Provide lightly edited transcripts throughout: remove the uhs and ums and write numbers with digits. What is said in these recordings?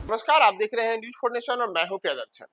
नमस्कार, आप देख रहे हैं न्यूज फॉर नेशन और मैं हूं प्रियदर्शन।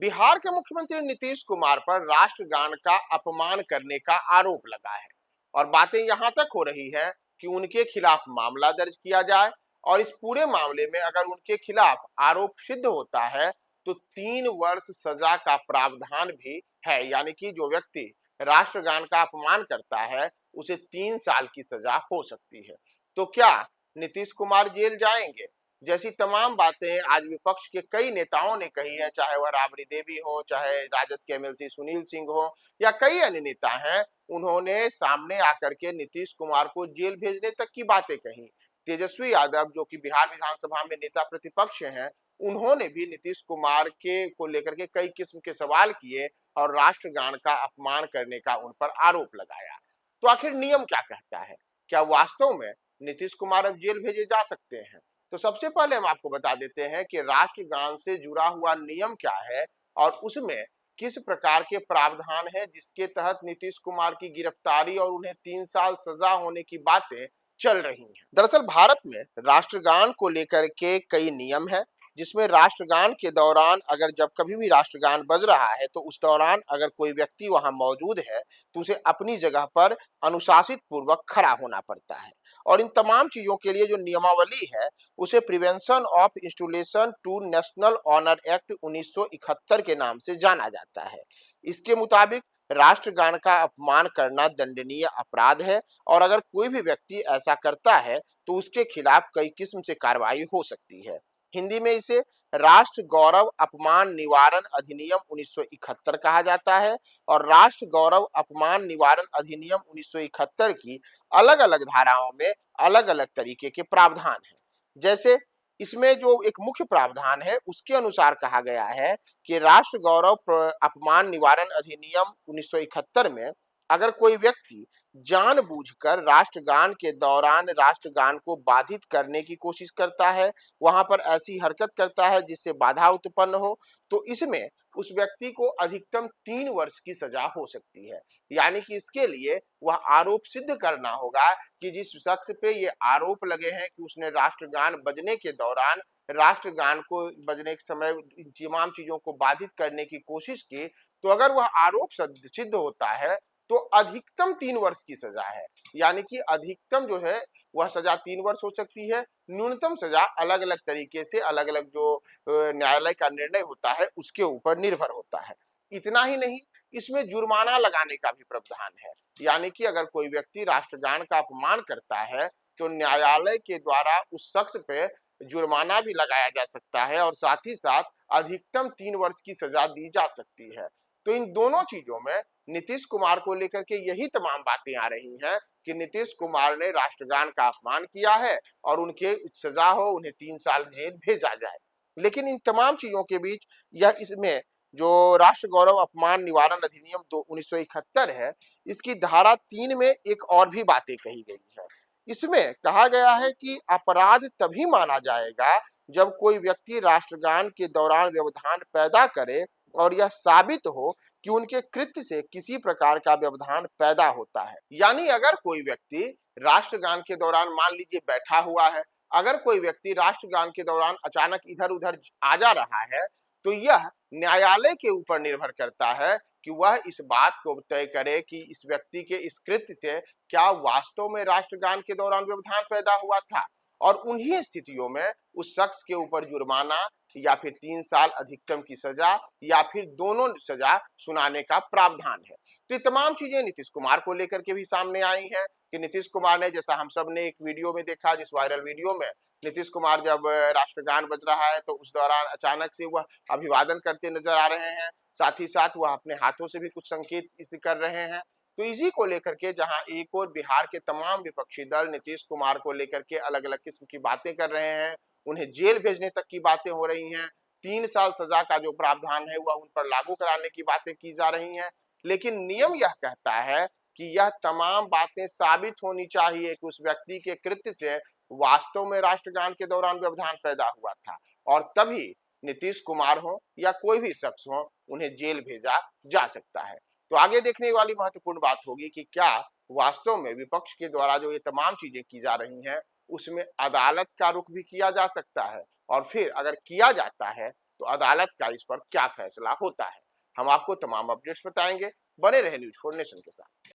बिहार के मुख्यमंत्री नीतीश कुमार पर राष्ट्रगान का अपमान करने का आरोप लगा है और बातें यहां तक हो रही हैं कि उनके खिलाफ मामला दर्ज किया जाए और इस पूरे मामले में अगर उनके खिलाफ आरोप सिद्ध होता है तो 3 वर्ष सजा का प्रावधान भी है। यानी कि जो व्यक्ति राष्ट्रगान का अपमान करता है उसे 3 साल की सजा हो सकती है। तो क्या नीतीश कुमार जेल जाएंगे? जैसी तमाम बातें आज विपक्ष के कई नेताओं ने कही है, चाहे वह राबड़ी देवी हो, चाहे राजद के एमएलसी सुनील सिंह हो या कई अन्य नेता हैं, उन्होंने सामने आकर के नीतीश कुमार को जेल भेजने तक की बातें कही। तेजस्वी यादव जो कि बिहार विधानसभा में नेता प्रतिपक्ष हैं, उन्होंने भी नीतीश कुमार के को लेकर के कई किस्म के सवाल किए और राष्ट्रगान का अपमान करने का उन पर आरोप लगाया। तो आखिर नियम क्या कहता है? क्या वास्तव में नीतीश कुमार अब जेल भेजे जा सकते हैं? तो सबसे पहले हम आपको बता देते हैं कि राष्ट्रगान से जुड़ा हुआ नियम क्या है और उसमें किस प्रकार के प्रावधान है जिसके तहत नीतीश कुमार की गिरफ्तारी और उन्हें 3 साल सजा होने की बातें चल रही हैं। दरअसल भारत में राष्ट्रगान को लेकर के कई नियम है, जिसमें राष्ट्रगान के दौरान अगर जब कभी भी राष्ट्रगान बज रहा है तो उस दौरान अगर कोई व्यक्ति वहां मौजूद है तो उसे अपनी जगह पर अनुशासित पूर्वक खड़ा होना पड़ता है। और इन तमाम चीजों के लिए जो नियमावली है उसे prevention of installation to national honour act 1971 के नाम से जाना जाता है। इसके मुताबिक राष्ट्रगान का अपमान करना दंडनीय अपराध है और अगर कोई भी व्यक्ति ऐसा करता है तो उसके खिलाफ कई किस्म से कार्रवाई हो सकती है। हिंदी में इसे राष्ट्र गौरव अपमान निवारण अधिनियम 1971 कहा जाता है और राष्ट्र गौरव अपमान निवारण अधिनियम 1971 की अलग अलग धाराओं में अलग अलग तरीके के प्रावधान हैं। जैसे इसमें जो एक मुख्य प्रावधान है उसके अनुसार कहा गया है कि राष्ट्र गौरव अपमान निवारण अधिनियम 1971 में अगर कोई व्यक्ति जानबूझकर राष्ट्रगान के दौरान राष्ट्रगान को बाधित करने की कोशिश करता है, वहां पर ऐसी हरकत करता है जिससे बाधा उत्पन्न हो, तो इसमें उस व्यक्ति को अधिकतम 3 वर्ष की सजा हो सकती है। यानी कि इसके लिए वह आरोप सिद्ध करना होगा कि जिस शख्स पे ये आरोप लगे हैं कि उसने राष्ट्रगान बजने के दौरान राष्ट्रगान को बजने के समय तमाम चीजों को बाधित करने की कोशिश की, तो अगर वह आरोप सिद्ध होता है तो अधिकतम 3 वर्ष की सजा है। यानी कि अधिकतम जो है वह सजा 3 वर्ष हो सकती है। न्यूनतम सजा अलग अलग तरीके से अलग अलग जो न्यायालय का निर्णय होता है उसके ऊपर निर्भर होता है। इतना ही नहीं, इसमें जुर्माना लगाने का भी प्रावधान है। यानी कि अगर कोई व्यक्ति राष्ट्रगान का अपमान करता है तो न्यायालय के द्वारा उस शख्स पे जुर्माना भी लगाया जा सकता है और साथ ही साथ अधिकतम 3 वर्ष की सजा दी जा सकती है। तो इन दोनों चीजों में नीतीश कुमार को लेकर के यही तमाम बातें आ रही हैं कि नीतीश कुमार ने राष्ट्रगान का अपमान किया है और उनके सजा हो, उन्हें 3 साल जेल भेजा जाए। लेकिन इन तमाम चीजों के बीच यह इसमें जो राष्ट्र गौरव अपमान निवारण अधिनियम 1971 है, इसकी धारा 3 में एक और भी बातें कही गई है। इसमें कहा गया है कि अपराध तभी माना जाएगा जब कोई व्यक्ति राष्ट्रगान के दौरान व्यवधान पैदा करे और यह साबित हो कि उनके कृत्य से किसी प्रकार का व्यवधान पैदा होता है। यानी अगर कोई व्यक्ति राष्ट्रगान के दौरान मान लीजिए बैठा हुआ है, अगर कोई व्यक्ति राष्ट्रगान के दौरान अचानक इधर उधर आ जा रहा है, तो यह न्यायालय के ऊपर निर्भर करता है कि वह इस बात को तय करे कि इस व्यक्ति के इस कृत्य से क्या वास्तव में राष्ट्रगान के दौरान व्यवधान पैदा हुआ था, और उन्हीं स्थितियों में उस शख्स के ऊपर जुर्माना या फिर 3 साल अधिकतम की सजा या फिर दोनों सजा सुनाने का प्रावधान है। तो ये तमाम चीजें नीतीश कुमार को लेकर के भी सामने आई हैं कि नीतीश कुमार ने, जैसा हम सब ने एक वीडियो में देखा, जिस वायरल वीडियो में नीतीश कुमार जब राष्ट्रगान बज रहा है तो उस दौरान अचानक से वह अभिवादन करते नजर आ रहे हैं, साथ ही साथ वह अपने हाथों से भी कुछ संकेत इसी कर रहे हैं। तो इसी को लेकर के जहां एक और बिहार के तमाम विपक्षी दल नीतीश कुमार को लेकर के अलग अलग किस्म की बातें कर रहे हैं, उन्हें जेल भेजने तक की बातें हो रही हैं, 3 साल सजा का जो प्रावधान है वह उन पर लागू कराने की बातें की जा रही हैं। लेकिन नियम यह कहता है कि यह तमाम बातें साबित होनी चाहिए कि उस व्यक्ति के कृत्य से वास्तव में राष्ट्रगान के दौरान व्यवधान पैदा हुआ था, और तभी नीतीश कुमार हो या कोई भी शख्स हो उन्हें जेल भेजा जा सकता है। तो आगे देखने वाली महत्वपूर्ण बात होगी कि क्या वास्तव में विपक्ष के द्वारा जो ये तमाम चीजें की जा रही हैं उसमें अदालत का रुख भी किया जा सकता है। और फिर अगर किया जाता है तो अदालत का इस पर क्या फैसला होता है। हम आपको तमाम अपडेट्स बताएंगे। बने रहे न्यूज़4 नेशन के साथ।